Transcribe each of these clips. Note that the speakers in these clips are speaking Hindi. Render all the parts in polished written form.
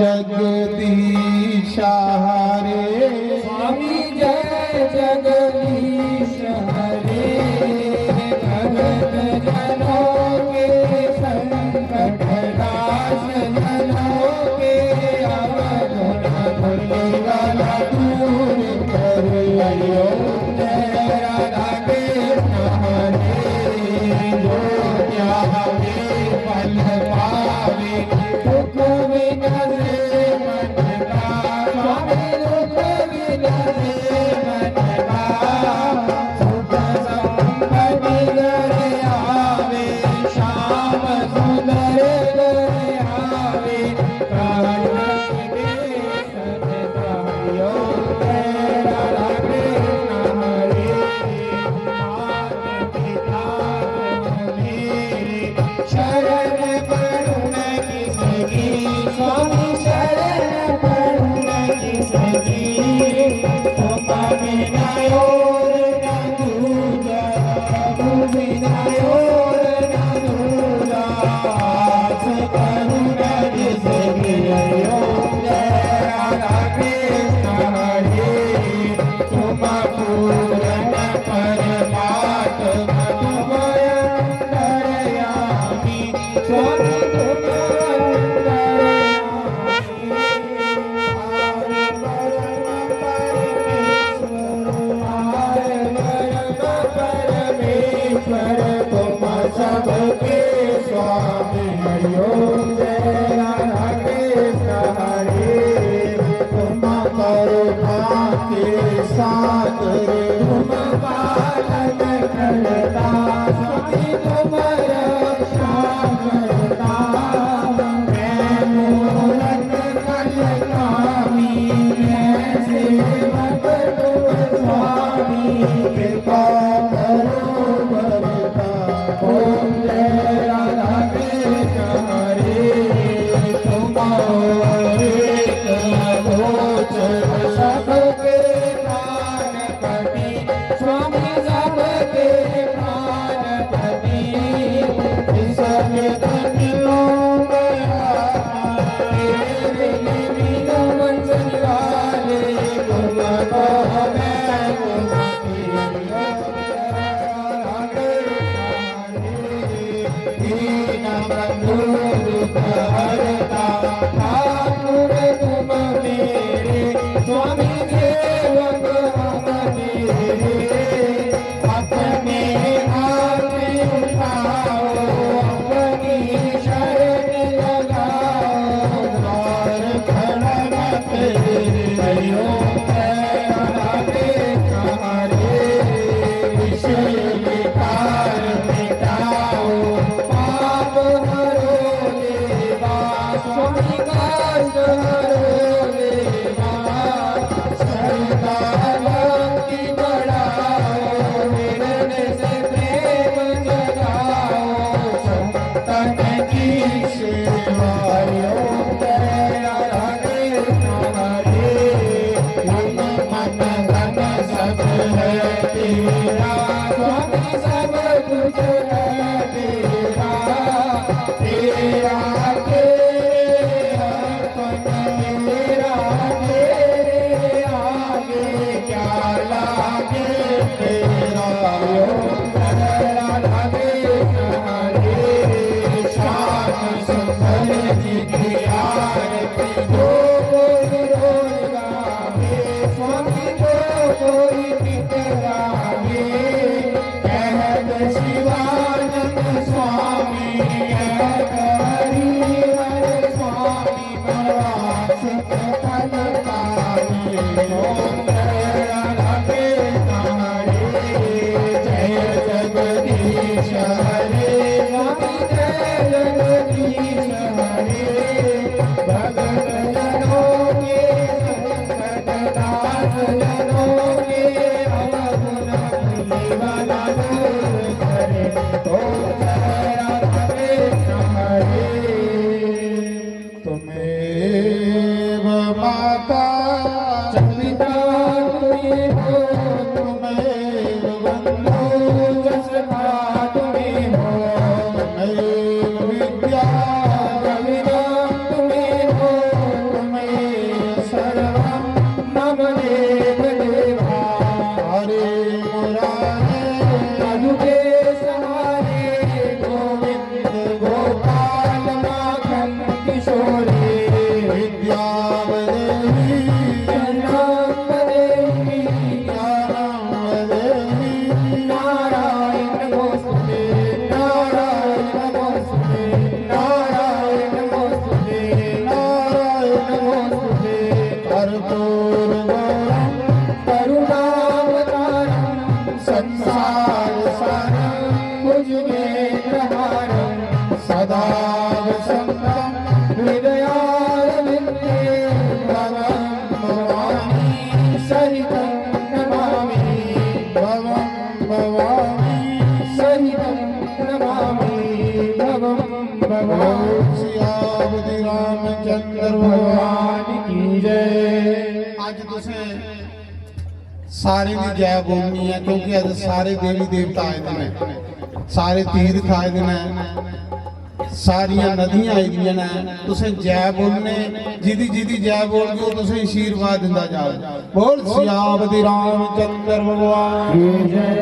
जगदीश हरे स्वामी जय जगदीश हरे। भगत जनों के संकट नाश जनों के अवगुण वाला दूर करियो। जय राधा कृष्ण हरे जो त्यागे फल पावे दुख विनसे मन का। स्वामी दुख विनसे मन का सुख संपत्ति घर आवे श्याम सुंदर घर आवे प्राण के सदायो। जय राधा कृष्ण हरे माता पिता शरण करुण किसकी। स्वामी शरण करुण किसकी तुम बिना और न दूजा तुम बिना और न दूजा आस करुण किसकी। जय राधा कृष्ण हरे तुम पूर्ण परमात्मा तुम अंतर्यामी। स्वामी तुम परमेश्वर तुम सबके स्वामी हो। जय राधा कृष्ण हरे तुम करुणा के सागर तुम पालन करता। स्वामी तुम रक्षा करता। मैं मूरत कलकामी मैं सेवक तुम स्वामी कृपा करो बरता। ओम जय राधा कृष्ण हरे तुम एक गोचर सबके प्राणपति। स्वामी सबके प्राणपति इसके धन्यों में तेरे बिन मंजन वाले तुम को मैं दीन बंधु दुख हरता ठाकुर तुम मेरे। स्वामी सेवक हम तेरे अपने हाथ उठाओ अपनी शरण लगाओ द्वार खड़ा तेरे। जय राधा कृष्ण हरे विषय विकार मिटाओ पाप हरो देवा। स्वामी कष्ट हरो देवा श्रद्धा भक्ति बढ़ाओ हृदय से प्रेम जगाओ संतन की सेवा। जय राधा कृष्ण हरे मन मन धन सब है तेरा। स्वामी सब कुछ है तेरा तेरा तेरे अर्पण मेरा तेरे आगे क्या लागे तेरा। जय राधा कृष्ण हरे श्याम सुंदर जी की आरती जो कोई रोज गावे। स्वामी जो कोई गीत गावे कहत शिवानंद स्वामी कहत हरिहर स्वामी प्रवास फल पावे। ओम जय राधा कृष्ण हरे जय जगदीश हरे स्वामी जय जगदीश हरे भगत जनों के संकट नाश जनों के अवगुण वाला दूर करे। ओम जय राधा कृष्ण हरे तुमेव माता पिता तुम्हें हो तुमेव बंधु सखा तुम्हें हो तुमेव विद्या रविराम तुम्हें हो। भगवान की जय। ਅੱਜ ਤੁਸੀਂ ਸਾਰੇ ਦੀ ਜੈ ਬੋਲਣੀ ਹੈ ਕਿਉਂਕਿ ਅੱਜ ਸਾਰੇ ਦੇਵੀ ਦੇਵਤਾ ਆਏ ਨੇ ਸਾਰੇ ਤੀਰਥ ਆਏ ਨੇ ਸਾਰੀਆਂ ਨਦੀਆਂ ਆਈ ਦੀਆਂ ਨੇ ਤੁਸੀਂ ਜੈ ਬੋਲਨੇ ਜਿਹਦੀ ਜਿਹਦੀ ਜੈ ਬੋਲਦੇ ਹੋ ਤੁਸੀਂ ਆਸ਼ੀਰਵਾਦ ਦਿੰਦਾ ਜਾਓ ਬੋਲ ਸਿਆਵਤੀ ਰਾਮਚੰਦਰ ਭਗਵਾਨ की जय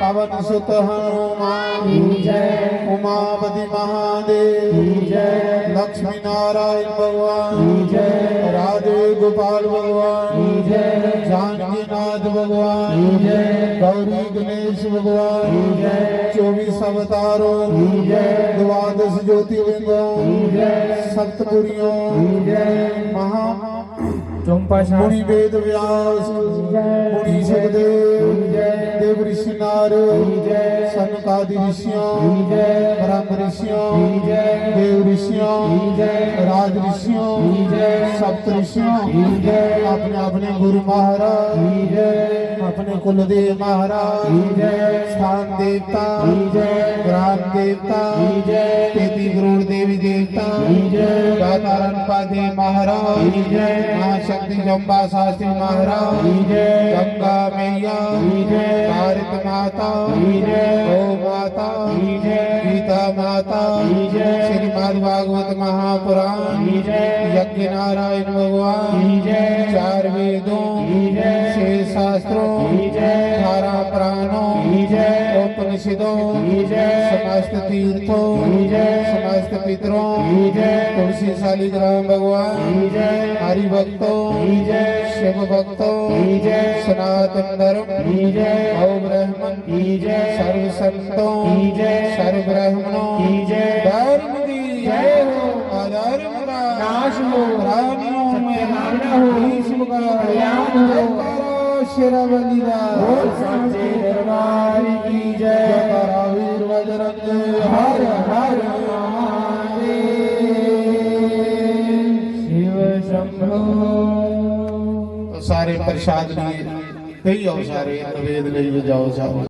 पवन सुत हनुमान की जय उमापति महादेव की जय लक्ष्मी नारायण भगवान की जय राधे गोपाल भगवान की जय जानकी नाथ भगवान की जय गौरी गणेश भगवान की जय 24 अवतारों की जय द्वादश ज्योतिर्लिंगों की जय सप्तपुरियों की जय महा चंपा मुनि वेद व्यास मुनि सुखदेव देव ऋषि नारद सनकादि ऋषियों ब्रह्म ऋषियों देव ऋषियों राज ऋषियों सप्त ऋषियों अपने अपने गुरु महाराज अपने कुलदेव महाराज स्थान देवता ग्राम देवता 33 करोड़ देवी देवता दातारण पादे महाराज महाशक्ति जम्बा शास्त्री महाराज गंगा मैया भारत माता गौ माता गीता माता श्रीमद् भागवत महापुराण यज्ञ नारायण भगवान 4 वेदों 6 शास्त्रों 18 पुराणों उपनिषदों समस्त तीर्थों समस्त पितरों तुलसी शालिग्राम भगवान हरि भक्तों शिव भक्तों सनातन धर्म गौ ब्राह्मण सर्व संतों सर्व ब्राह्मणों धर्म की जय हो अधर्म का नाश हो प्राणियों में भावना हो विश्व का कल्याण हो शेरावली का बोल सच्चे दरबार की जय जयकारा वीर बजरंग हर हर महादेव शिव शंभो। सारे प्रसाद लिए कई अवसारे नवेद ले जाओ जाओ